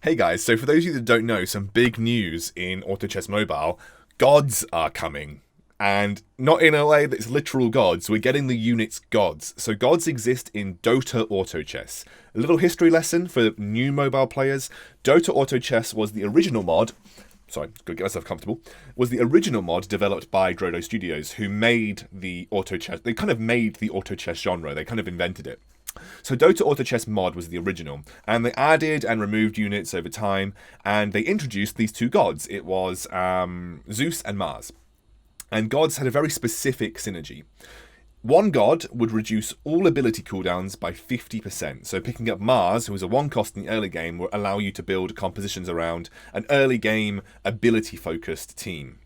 Hey guys, so for those of you that don't know, some big news in AutoChess Mobile. Gods are coming. And not in a way that's literal gods, we're getting the units gods. So gods exist in Dota AutoChess. A little history lesson for new mobile players. Dota AutoChess was the original mod, sorry, gotta get myself comfortable, was the original mod developed by Drodo Studios, who made the AutoChess, they kind of made the AutoChess genre, they kind of invented it. So Dota AutoChess mod was the original, and they added and removed units over time, and they introduced these two gods. It was Zeus and Mars. And gods had a very specific synergy. One god would reduce all ability cooldowns by 50%. So picking up Mars, who was a one cost in the early game, will allow you to build compositions around an early game ability-focused team.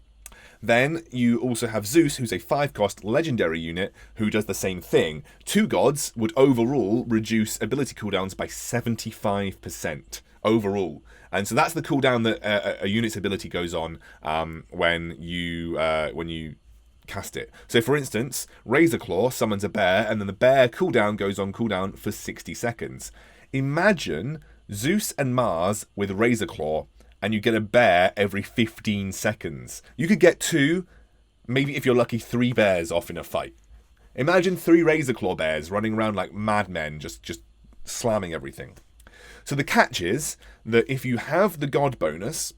Then you also have Zeus, who's a 5-cost legendary unit who does the same thing. Two gods would overall reduce ability cooldowns by 75% overall. And so that's the cooldown that a unit's ability goes on when you cast it. So for instance, Razor Claw summons a bear, and then the bear cooldown goes on cooldown for 60 seconds. Imagine Zeus and Mars with Razor Claw, and you get a bear every 15 seconds. You could get 2, maybe if you're lucky, 3 bears off in a fight. Imagine 3 Razor Claw bears running around like madmen, just slamming everything. So the catch is that if you have the god bonus,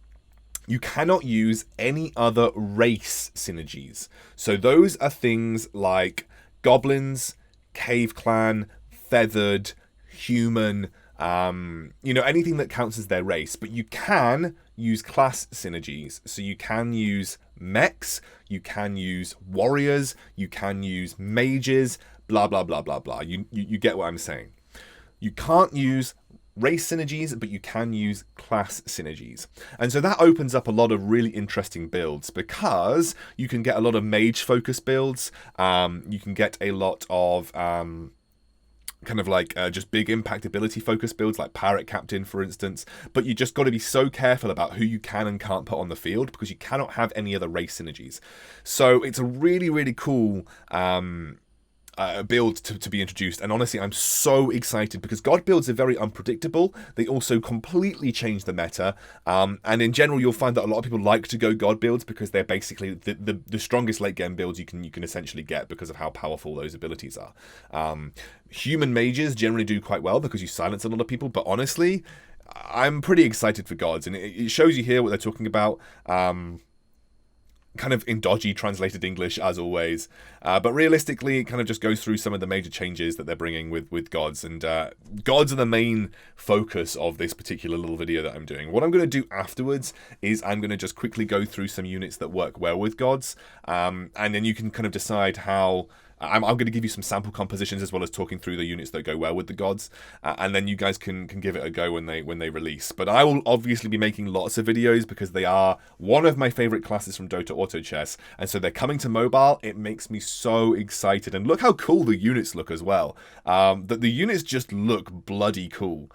you cannot use any other race synergies. So those are things like goblins, cave clan, feathered, human, anything that counts as their race. But you can use class synergies. So you can use mechs, you can use warriors, you can use mages, blah, blah, blah, blah, blah. You get what I'm saying. You can't use race synergies, but you can use class synergies. And so that opens up a lot of really interesting builds, because you can get a lot of mage focus builds. You can get a lot of just big impact ability focus builds like Parrot Captain, for instance. But you just got to be so careful about who you can and can't put on the field, because you cannot have any other race synergies. So it's a really, really cool build to be introduced, and honestly I'm so excited, because god builds are very unpredictable. They also completely change the meta, and in general you'll find that a lot of people like to go god builds because they're basically the strongest late game builds you can essentially get because of how powerful those abilities are. Human mages generally do quite well because you silence a lot of people, but honestly I'm pretty excited for gods, and it shows you here what they're talking about. Kind of in dodgy translated English as always, but realistically it kind of just goes through some of the major changes that they're bringing with gods, and gods are the main focus of this particular little video that I'm doing. What I'm going to do afterwards is I'm going to just quickly go through some units that work well with gods, and then you can kind of decide how. I'm going to give you some sample compositions as well as talking through the units that go well with the gods, and then you guys can give it a go when they release. But I will obviously be making lots of videos because they are one of my favorite classes from Dota AutoChess, and so they're coming to mobile. It makes me so excited, and look how cool the units look as well. The units just look bloody cool,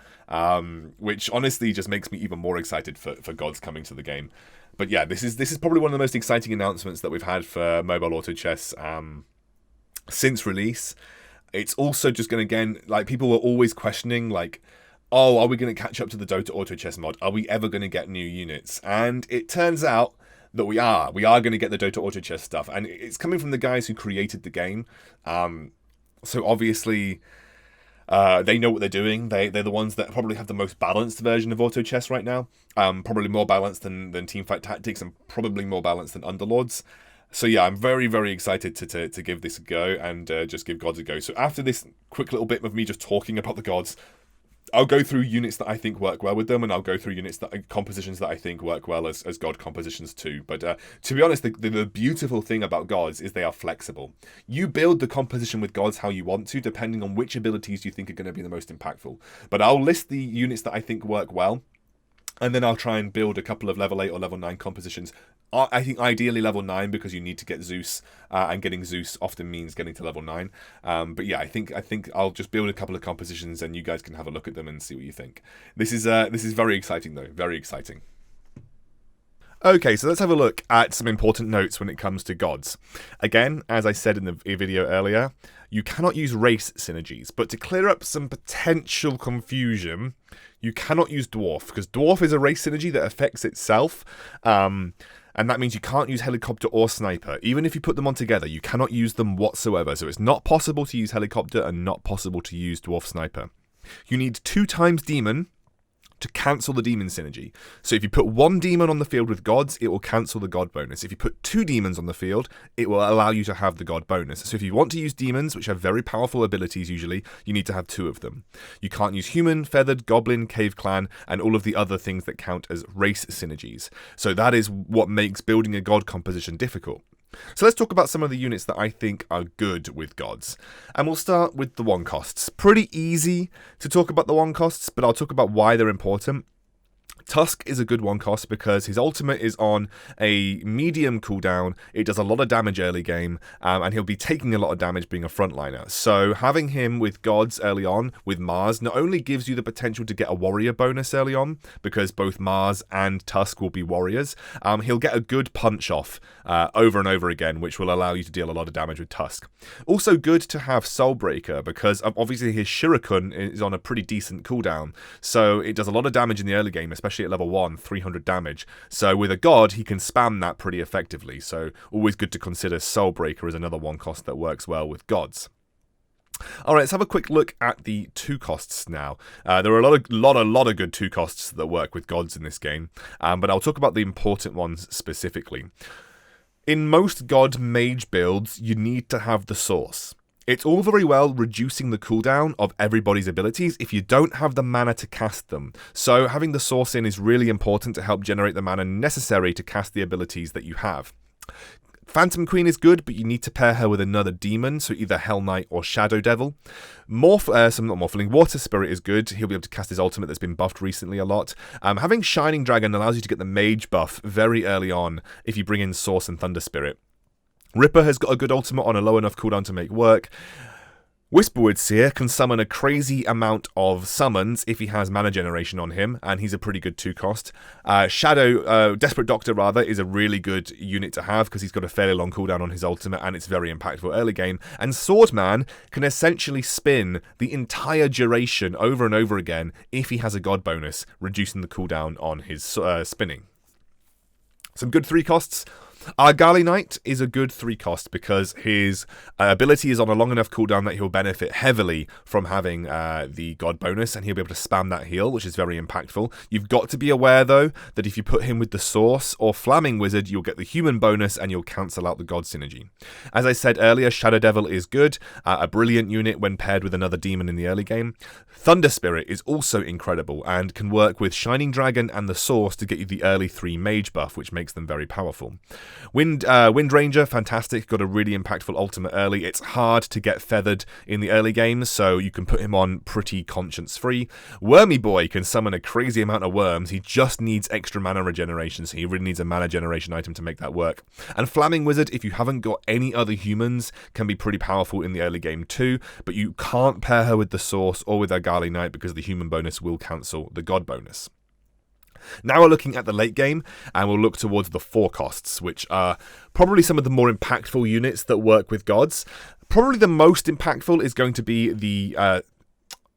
which honestly just makes me even more excited for gods coming to the game. But yeah, this is probably one of the most exciting announcements that we've had for mobile AutoChess since release. It's also just going to, again, like, people were always questioning, like, oh, are we going to catch up to the Dota AutoChess mod? Are we ever going to get new units? And it turns out that we are going to get the Dota AutoChess stuff, and it's coming from the guys who created the game. So obviously they know what they're doing. They're the ones that probably have the most balanced version of AutoChess right now. Probably more balanced than Teamfight Tactics, and probably more balanced than Underlords. So yeah, I'm very, very excited to give this a go and just give gods a go. So after this quick little bit of me just talking about the gods, I'll go through units that I think work well with them, and I'll go through compositions that I think work well as god compositions too. But to be honest, the beautiful thing about gods is they are flexible. You build the composition with gods how you want to, depending on which abilities you think are going to be the most impactful. But I'll list the units that I think work well, and then I'll try and build a couple of level 8 or level 9 compositions. I think ideally level 9, because you need to get Zeus, and getting Zeus often means getting to level 9. But yeah, I think I'll just build a couple of compositions, and you guys can have a look at them and see what you think. This is very exciting though, very exciting. Okay, so let's have a look at some important notes when it comes to gods. Again, as I said in the video earlier, you cannot use race synergies, but to clear up some potential confusion, You cannot use Dwarf, because Dwarf is a race synergy that affects itself, and that means you can't use Helicopter or Sniper. Even if you put them on together, you cannot use them whatsoever. So it's not possible to use Helicopter and not possible to use Dwarf Sniper. You need 2 times Demon to cancel the demon synergy. So if you put 1 demon on the field with gods, it will cancel the god bonus. If you put 2 demons on the field, it will allow you to have the god bonus. So if you want to use demons, which have very powerful abilities usually, you need to have 2 of them. You can't use human, feathered, goblin, cave clan, and all of the other things that count as race synergies. So that is what makes building a god composition difficult. So let's talk about some of the units that I think are good with gods. And we'll start with the 1 costs. Pretty easy to talk about the 1 costs, but I'll talk about why they're important. Tusk is a good 1 cost because his ultimate is on a medium cooldown. It does a lot of damage early game, and he'll be taking a lot of damage being a frontliner. So having him with gods early on, with Mars, not only gives you the potential to get a warrior bonus early on, because both Mars and Tusk will be warriors, he'll get a good punch off over and over again, which will allow you to deal a lot of damage with Tusk. Also good to have Soulbreaker, because obviously his Shuriken is on a pretty decent cooldown, so it does a lot of damage in the early game, especially at level 1, 300 damage. So with a god, he can spam that pretty effectively. So always good to consider Soulbreaker as another 1 cost that works well with gods. Alright, let's have a quick look at the 2 costs now. There are a lot of good 2 costs that work with gods in this game, but I'll talk about the important ones specifically. In most god mage builds, you need to have the source. It's all very well reducing the cooldown of everybody's abilities if you don't have the mana to cast them. So having the source in is really important to help generate the mana necessary to cast the abilities that you have. Phantom Queen is good, but you need to pair her with another demon, so either Hell Knight or Shadow Devil. Water Spirit is good. He'll be able to cast his ultimate that's been buffed recently a lot. Having Shining Dragon allows you to get the mage buff very early on if you bring in Source and Thunder Spirit. Ripper has got a good ultimate on a low enough cooldown to make work. Whisperwood Seer can summon a crazy amount of summons if he has mana generation on him, and he's a pretty good 2 cost. Desperate Doctor rather, is a really good unit to have because he's got a fairly long cooldown on his ultimate and it's very impactful early game. And Swordman can essentially spin the entire duration over and over again if he has a god bonus, reducing the cooldown on his spinning. Some good 3 costs. Argali Knight is a good 3 cost because his ability is on a long enough cooldown that he'll benefit heavily from having the god bonus, and he'll be able to spam that heal, which is very impactful. You've got to be aware though that if you put him with the Source or Flaming Wizard, you'll get the human bonus and you'll cancel out the god synergy. As I said earlier, Shadow Devil is good, a brilliant unit when paired with another demon in the early game. Thunder Spirit is also incredible and can work with Shining Dragon and the Source to get you the early 3 mage buff, which makes them very powerful. Wind Ranger, fantastic, got a really impactful ultimate early. It's hard to get feathered in the early game, so you can put him on pretty conscience-free. Wormy Boy can summon a crazy amount of worms. He just needs extra mana regeneration, so he really needs a mana generation item to make that work. And Flaming Wizard, if you haven't got any other humans, can be pretty powerful in the early game too, but you can't pair her with the Source or with Argali Knight because the human bonus will cancel the god bonus. Now we're looking at the late game, and we'll look towards the 4 costs, which are probably some of the more impactful units that work with gods. Probably the most impactful is going to be the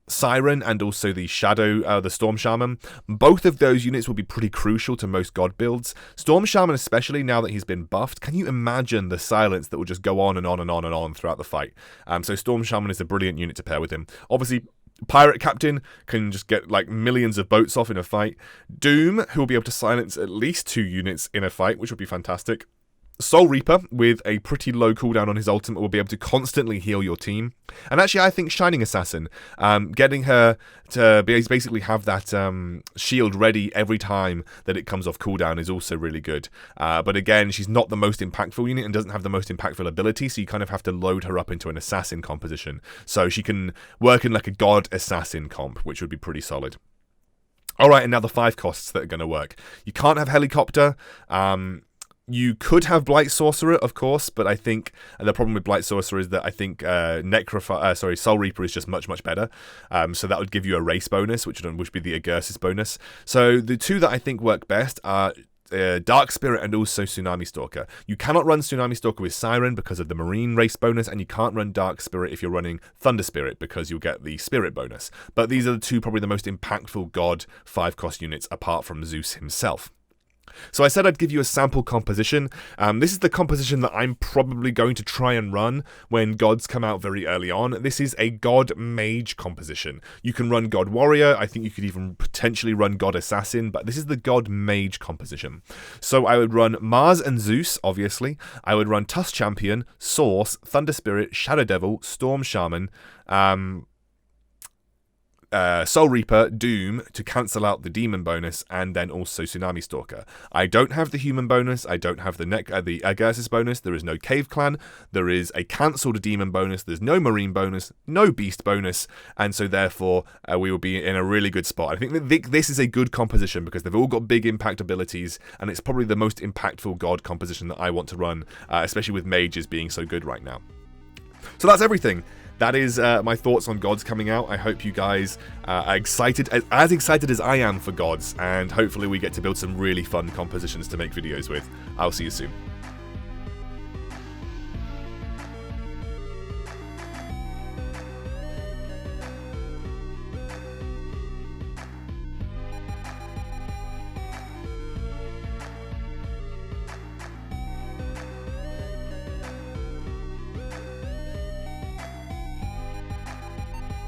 Siren and also the the Storm Shaman. Both of those units will be pretty crucial to most god builds. Storm Shaman especially, now that he's been buffed. Can you imagine the silence that will just go on and on and on and on throughout the fight? So Storm Shaman is a brilliant unit to pair with him. Obviously, Pirate Captain can just get like millions of boats off in a fight. Doom, who will be able to silence at least 2 units in a fight, which would be fantastic. Soul Reaper, with a pretty low cooldown on his ultimate, will be able to constantly heal your team. And actually, I think Shining Assassin, getting her to basically have that shield ready every time that it comes off cooldown is also really good. But again, she's not the most impactful unit and doesn't have the most impactful ability, so you kind of have to load her up into an assassin composition. So she can work in like a god assassin comp, which would be pretty solid. Alright, and now the 5 costs that are going to work. You can't have Helicopter. You could have Blight Sorcerer, of course, but I think the problem with Blight Sorcerer is that I think Soul Reaper is just much better. So that would give you a race bonus, which would be the Agursis bonus. So the 2 that I think work best are Dark Spirit and also Tsunami Stalker. You cannot run Tsunami Stalker with Siren because of the Marine race bonus, and you can't run Dark Spirit if you're running Thunder Spirit because you'll get the Spirit bonus. But these are the two probably the most impactful God 5-cost units apart from Zeus himself. So I said I'd give you a sample composition. This is the composition that I'm probably going to try and run when gods come out very early on. This is a God Mage composition. You can run God Warrior. I think you could even potentially run God Assassin, but this is the God Mage composition. So I would run Mars and Zeus, obviously. I would run Tusk Champion, Source, Thunder Spirit, Shadow Devil, Storm Shaman, Soul Reaper, Doom to cancel out the demon bonus, and then also Tsunami Stalker. I don't have the human bonus, I don't have the Agersis bonus, there is no Cave Clan, there is a cancelled demon bonus, there's no marine bonus, no beast bonus, and so therefore we will be in a really good spot. I think that this is a good composition because they've all got big impact abilities, and it's probably the most impactful god composition that I want to run, especially with mages being so good right now. So that's everything. That is my thoughts on gods coming out. I hope you guys are excited, as excited as I am for gods, and hopefully we get to build some really fun compositions to make videos with. I'll see you soon.